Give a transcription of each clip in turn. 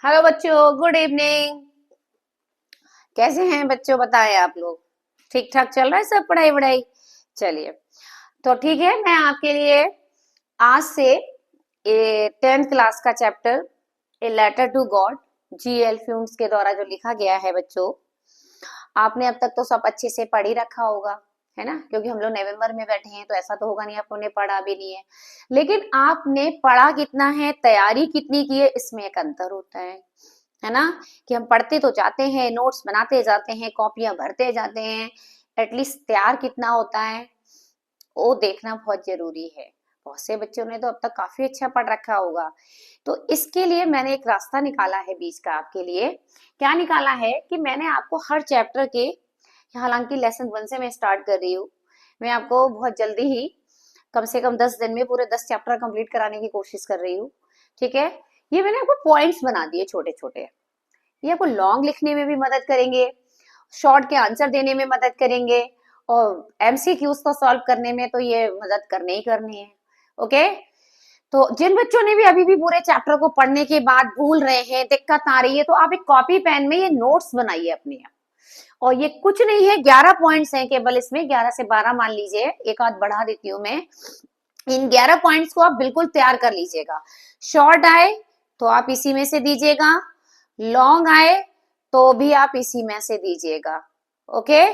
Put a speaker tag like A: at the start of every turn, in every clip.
A: Hello बच्चों, good evening. कैसे हैं बच्चों? बताएं आप लोग। ठीक ठाक चल रहा है सब पढ़ाई वढ़ाई? चलिए, तो ठीक है। मैं आपके लिए आज से ये 10th क्लास का chapter a letter to God, G L. Fuentes के द्वारा जो लिखा गया है बच्चों, आपने अब तक तो सब अच्छे से पढ़ ही रखा होगा, है ना? क्योंकि हम लोग नवंबर में बैठे हैं तो ऐसा तो होगा नहीं आप लोगों ने पढ़ा भी नहीं है। लेकिन आपने पढ़ा कितना है, तैयारी कितनी की है, इसमें एक अंतर होता है ना? कि हम पढ़ते तो जाते हैं, नोट्स बनाते जाते हैं, कॉपियां भरते जाते हैं, एटलीस्ट तैयार कितना होता है वो देखना बहुत जरूरी है। बहुत से बच्चों ने तो अब तक काफी अच्छा पढ़ रखा होगा। तो इसके लिए मैंने एक रास्ता निकाला है बीच का आपके लिए। क्या निकाला है कि मैंने आपको हर चैप्टर के, हालांकि लेसन 1 से मैं स्टार्ट कर रही हूँ, मैं आपको बहुत जल्दी ही कम से कम 10 दिन में पूरे 10 चैप्टर कंप्लीट कराने की कोशिश कर रही हूँ। ठीक है? ये मैंने आपको पॉइंट्स बना दिए छोटे छोटे। ये आपको लॉन्ग लिखने में भी मदद करेंगे, शॉर्ट के आंसर देने में मदद करेंगे, और एमसीक्यूज को सॉल्व करने में तो ये मदद करने ही करनी है। ओके? तो जिन बच्चों ने भी अभी भी पूरे चैप्टर को पढ़ने के बाद भूल रहे हैं, दिक्कत आ रही है, तो आप एक कॉपी पेन में ये नोट्स बनाइए अपने आप। और ये कुछ नहीं है, 11 पॉइंट्स हैं केवल इसमें, 11 से 12 मान लीजिए, एक आध बढ़ा देती हूँ मैं। इन 11 पॉइंट्स को आप बिल्कुल तैयार कर लीजिएगा। शॉर्ट आए तो आप इसी में से दीजिएगा, लॉन्ग आए तो भी आप इसी में से दीजिएगा। ओके?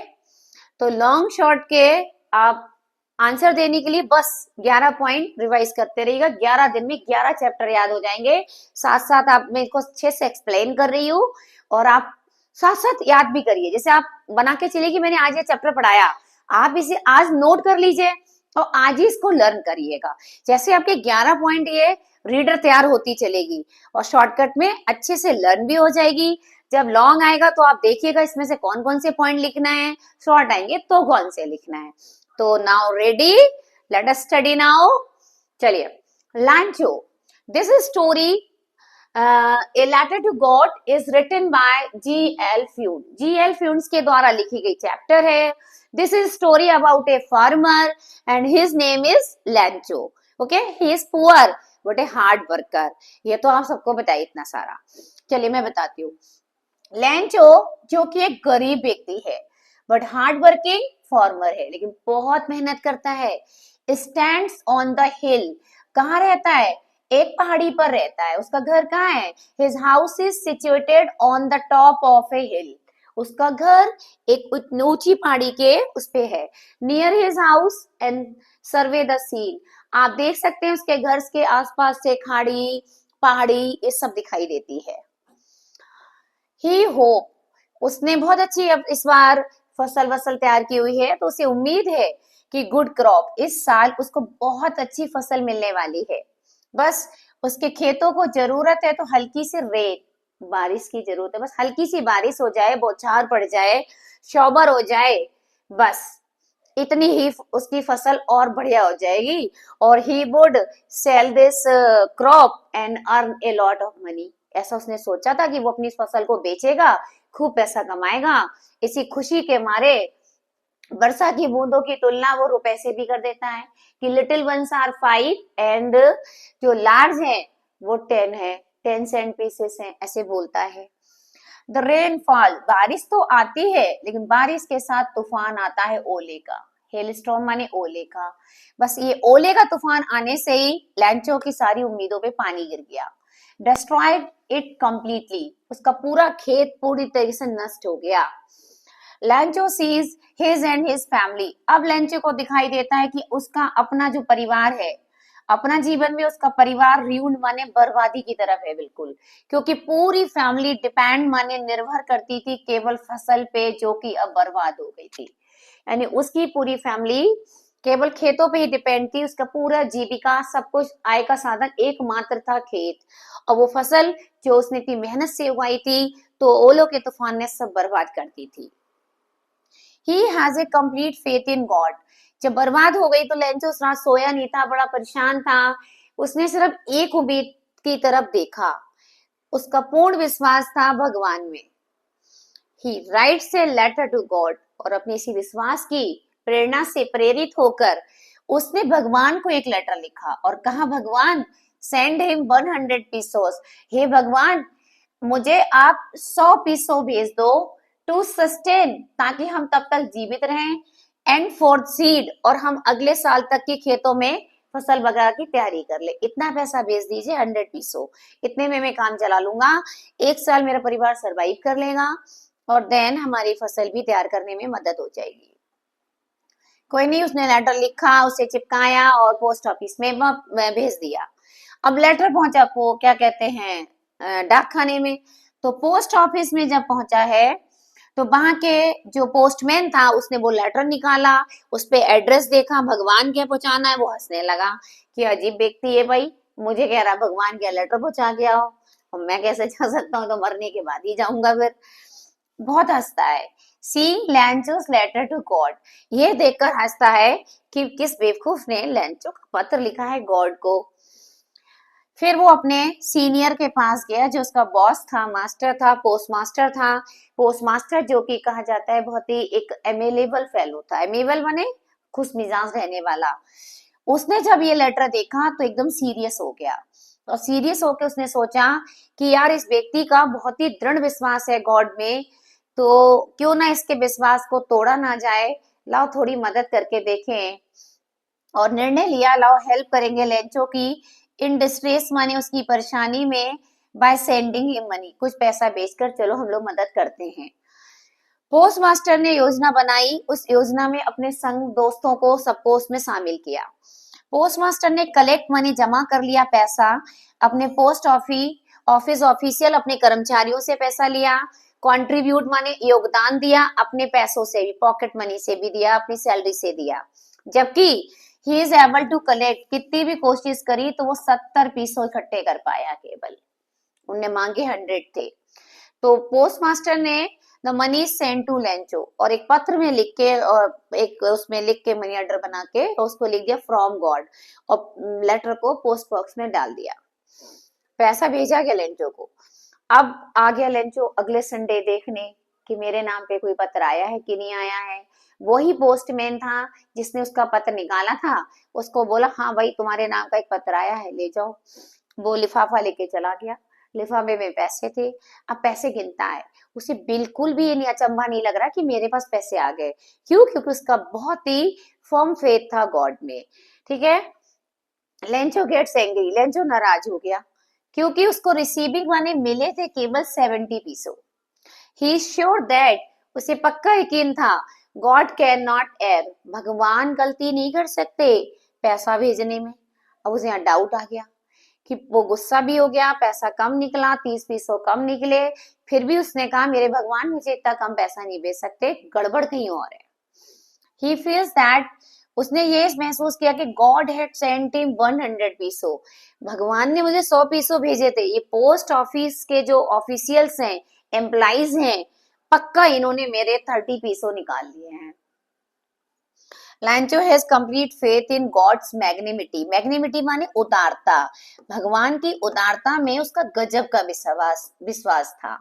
A: तो लॉन्ग शॉर्ट के आप आंसर देने के लिए बस 11 पॉइंट रिवाइज करते रहिएगा। 11 दिन में 11 चैप्टर याद हो जाएंगे। साथ साथ आप, मैं इसको अच्छे से एक्सप्लेन कर रही हूँ और आप साथ साथ याद भी करिए। जैसे आप बना के चलिए कि मैंने आज ये चैप्टर पढ़ाया, आप इसे आज नोट कर लीजिए और आज ही इसको लर्न करिएगा। जैसे आपके 11 पॉइंट ये रीडर तैयार होती चलेगी और शॉर्टकट में अच्छे से लर्न भी हो जाएगी। जब लॉन्ग आएगा तो आप देखिएगा इसमें से कौन कौन से पॉइंट लिखना है, शॉर्ट आएंगे तो कौन से लिखना है। तो now ready, let us study now. चलिए, Lencho, this story a letter to God is written by G L. Fuentes. G L. Fuentes के द्वारा लिखी गई चैप्टर है। This is story about a farmer and his name is Lencho. Okay? He is poor but a hard worker. ये तो आप सबको बताइए इतना सारा। चलिए मैं बताती हूँ। लैंचो जो कि एक गरीब व्यक्ति है बट हार्ड वर्किंग फार्मर है, लेकिन बहुत मेहनत करता है। स्टैंड्स ऑन द हिल, कहाँ रहता है? एक पहाड़ी पर रहता है। उसका घर कहाँ है? His house is situated on the top of a hill. उसका घर एक ऊंची पहाड़ी के उस पे है। Near his house and survey the scene, आप देख सकते हैं उसके घर के आसपास से खाड़ी पहाड़ी ये सब दिखाई देती है। ही होप, उसने बहुत अच्छी अब इस बार फसल वसल तैयार की हुई है तो उसे उम्मीद है कि गुड क्रॉप, इस साल उसको बहुत अच्छी फसल मिलने वाली है। बस उसके खेतों को जरूरत है तो हल्की सी रेन, बारिश की जरूरत है। बस हल्की सी बारिश हो जाए, बौछार पड़ जाए, शौबर हो जाए, बस इतनी ही उसकी फसल और बढ़िया हो जाएगी। और he would sell this crop and earn a lot of money. ऐसा उसने सोचा था कि वो अपनी फसल को बेचेगा, खूब पैसा कमाएगा। इसी खुशी के मारे वर्षा की बूंदों की तुलना वो रुपए से भी कर देता है कि लिटिल वंस आर 5 एंड जो लार्ज है वो 10 है, 10 सेंट पीसेस है, ऐसे बोलता है। द रेनफॉल, बारिश तो आती है लेकिन बारिश के साथ तूफान आता है ओले का। हेल स्टॉर्म माने ओले का। बस ये ओले का तूफान आने से ही लैंचो की सारी उम्मीदों पे पानी गिर गया। डिस्ट्रॉयड इट कंप्लीटली, उसका पूरा खेत पूरी तरीके से नष्ट हो गया। Lencho sees his and his family, अब लैंचो को दिखाई देता है कि उसका अपना जो परिवार है, अपना जीवन में उसका परिवार र्यून माने बर्बादी की तरफ है बिल्कुल। क्योंकि पूरी फैमिली डिपेंड माने निर्भर करती थी केवल फसल पे, जो कि अब बर्बाद हो गई थी। यानी उसकी पूरी फैमिली केवल खेतों पे ही डिपेंड थी। उसका पूरा जीविका, सब कुछ, आय का साधन एकमात्र था खेत। और वो फसल जो उसने इतनी मेहनत से उगाई थी तो ओलों के तूफान ने सब बर्बाद कर दी थी। He has a complete faith in God, जब बर्बाद हो गई तो लैंचो उस रात सोया नहीं था, बड़ा परेशान था। उसने सिर्फ एक उम्मीद की तरफ देखा, उसका पूर्ण विश्वास था भगवान में। He writes a letter to God, और अपने इसी विश्वास की प्रेरणा से प्रेरित होकर उसने भगवान को एक लेटर लिखा और कहा, भगवान सेंड हिम 100 पीसोस, हे भगवान मुझे आप 100 पीसों भेज दो टू सस्टेन, ताकि हम तब तक जीवित रहें, एंड फॉर सीड, और हम अगले साल तक के खेतों में फसल वगैरह की तैयारी कर ले। इतना पैसा भेज दीजिए, 100 पीसों, इतने में मैं काम चला लूंगा, 1 साल मेरा परिवार सरवाइव कर लेगा, और देन हमारी फसल भी तैयार करने में मदद हो जाएगी। कोई नहीं, उसने लेटर लिखा, उसे चिपकाया और पोस्ट ऑफिस में भेज दिया। अब लेटर पहुंचा को क्या कहते हैं, डाक खाने में। तो पोस्ट ऑफिस में जब पहुंचा है तो वहां के जो पोस्टमैन था उसने वो लेटर निकाला, उस पे एड्रेस देखा, भगवान क्या पहुंचाना है, वो हंसने लगा कि अजीब व्यक्ति है भाई, मुझे कह रहा भगवान क्या लेटर पहुंचा गया हो, और मैं कैसे जा सकता हूँ, तो मरने के बाद ही जाऊंगा फिर। बहुत हंसता है। सीइंग लैंचोस लेटर टू गॉड, ये देखकर हंसता है कि किस बेवकूफ ने लैंचो का पत्र लिखा है गॉड को। फिर वो अपने सीनियर के पास गया, जो उसका बॉस था, मास्टर था, पोस्ट मास्टर था। पोस्ट मास्टर जो कि कहा जाता है बहुत ही एक एमेलेबल फेलो था, एमेबल माने खुश मिजाज रहने वाला। उसने जब ये लेटर देखा तो एकदम सीरियस हो गया, और सीरियस होकर उसने सोचा कि यार इस व्यक्ति का बहुत ही दृढ़ विश्वास है गॉड में, तो क्यों ना इसके विश्वास को तोड़ा ना जाए, लाओ थोड़ी मदद करके देखें। और निर्णय लिया, लाओ हेल्प करेंगे लेंचो की इन डिस्ट्रेस, माने उसकी परेशानी में, बाय सेंडिंग हिम मनी, कुछ पैसा भेजकर चलो हम लोग मदद करते हैं। पोस्ट मास्टर ने योजना बनाई, उस योजना में अपने संग दोस्तों को सबको उसमें शामिल किया। पोस्ट मास्टर ने कलेक्ट मनी, जमा कर लिया पैसा, अपने पोस्ट ऑफिस ऑफिशियल अपने कर्मचारियों से पैसा लिया, कंट्रीब्यूट माने योगदान दिया, अपने पैसों से भी, पॉकेट मनी से भी दिया, अपनी सैलरी से दिया। जबकि he is able to collect, कितनी भी कोशिश करी तो वो 70 पीसों इकट्ठे कर पाया केवल, उनने मांगे 100 थे। तो पोस्ट मास्टर ने the money send to Lencho, और एक पत्र में लिख के, और एक उसमें लिख के मनी ऑर्डर बना के उसको लिख दिया फ्रॉम गॉड, और लेटर को पोस्ट बॉक्स में डाल दिया। पैसा भेजा गया लेंचो को। अब आ गया लेंचो अगले संडे देखने कि मेरे नाम पे कोई पत्र आया है कि नहीं आया है। वही पोस्टमैन था जिसने उसका पत्र निकाला था, उसको बोला हाँ भाई तुम्हारे नाम का एक पत्र आया है, ले जाओ। वो लिफाफा लेके चला गया, लिफाफे में पैसे थे। अब पैसे गिनता है, उसे बिल्कुल भी ये नहीं, अचंभा नहीं लग रहा कि मेरे पास पैसे आ गए। क्यों? क्योंकि उसका बहुत ही फर्म फेथ था गॉड में। ठीक है, लेंचो गेट्स एंग्री, लेंचो नाराज हो गया क्योंकि उसको रिसीविंग माने मिले थे केवल 70 पीसों। ही श्योर दैट, उसे पक्का यकीन था, गॉड कैन नॉट एयर, भगवान गलती नहीं कर सकते पैसा भेजने में। अब उसे यहाँ डाउट आ गया कि वो गुस्सा भी हो गया, पैसा कम निकला, 30 पीसों कम निकले, फिर भी उसने कहा मेरे भगवान मुझे इतना कम पैसा नहीं भेज सकते, गड़बड़ कहीं और है। ही फील्स दैट, उसने ये महसूस किया कि गॉड हैड सेंट हिम 100 पीसों, भगवान ने मुझे 100 पीसों भेजे थे। ये पोस्ट ऑफिस के जो ऑफिशियल्स हैं, एम्प्लॉइज हैं, पक्का इन्होंने मेरे 30 पीसों निकाल लिए हैं। Lencho has complete faith in God's magnanimity, magnanimity माने उदारता, भगवान की उदारता में उसका गजब का विश्वास था।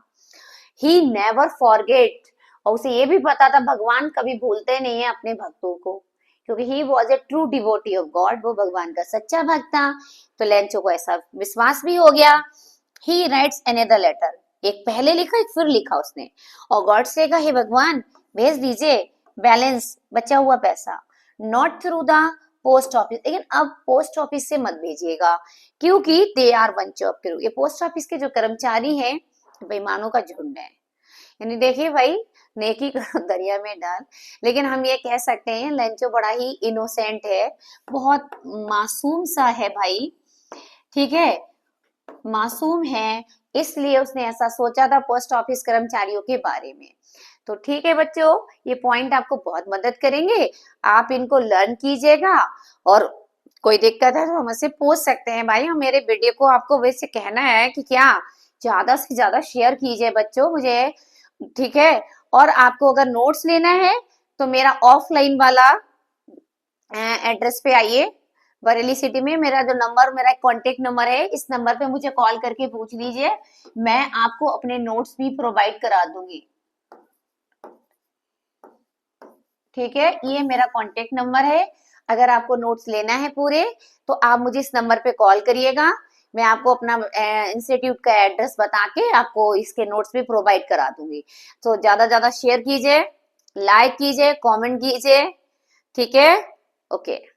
A: ही नेवर फॉरगेट, और उसे ये भी पता था भगवान कभी भूलते नहीं है अपने भक्तों को, क्योंकि he was a true devotee of God, वो भगवान का सच्चा भक्त था। तो लेंचो को ऐसा विश्वास भी हो गया। ही राइट्स अनदर लेटर, एक पहले लिखा एक फिर लिखा उसने, और गॉड से कहा हे भगवान भेज दीजिए बैलेंस, बचा हुआ पैसा, not through the post office, लेकिन अब पोस्ट ऑफिस से मत भेजिएगा क्योंकि they are bunch of crew, ये पोस्ट ऑफिस के जो कर्मचारी हैं बेईमानों का झुंड है। यानी देखिए भाई, नेकी करो दरिया में डाल। लेकिन हम ये कह सकते हैं लेंचो बड़ा ही इनोसेंट है, बहुत मासूम सा है भाई। ठीक है, मासूम है, इसलिए उसने ऐसा सोचा था पोस्ट ऑफिस कर्मचारियों के बारे में। तो ठीक है बच्चों, ये पॉइंट आपको बहुत मदद करेंगे, आप इनको लर्न कीजिएगा, और कोई दिक्कत है तो हमसे पूछ सकते हैं भाई। हम मेरे वीडियो को आपको वैसे कहना है कि क्या ज्यादा से ज्यादा शेयर कीजिए बच्चों मुझे, ठीक है। और आपको अगर नोट्स लेना है तो मेरा ऑफलाइन वाला एड्रेस पे आइए, बरेली सिटी में मेरा जो नंबर, मेरा कॉन्टेक्ट नंबर है, इस नंबर पे मुझे कॉल करके पूछ लीजिए, मैं आपको अपने नोट्स भी प्रोवाइड करा दूंगी। ठीक है, ये मेरा कॉन्टेक्ट नंबर है, अगर आपको नोट्स लेना है पूरे तो आप मुझे इस नंबर पे कॉल करिएगा, मैं आपको अपना इंस्टीट्यूट का एड्रेस बता के आपको इसके नोट्स भी प्रोवाइड करा दूंगी। तो ज्यादा ज्यादा शेयर कीजिए, लाइक कीजिए, कमेंट कीजिए, ठीक है। ओके।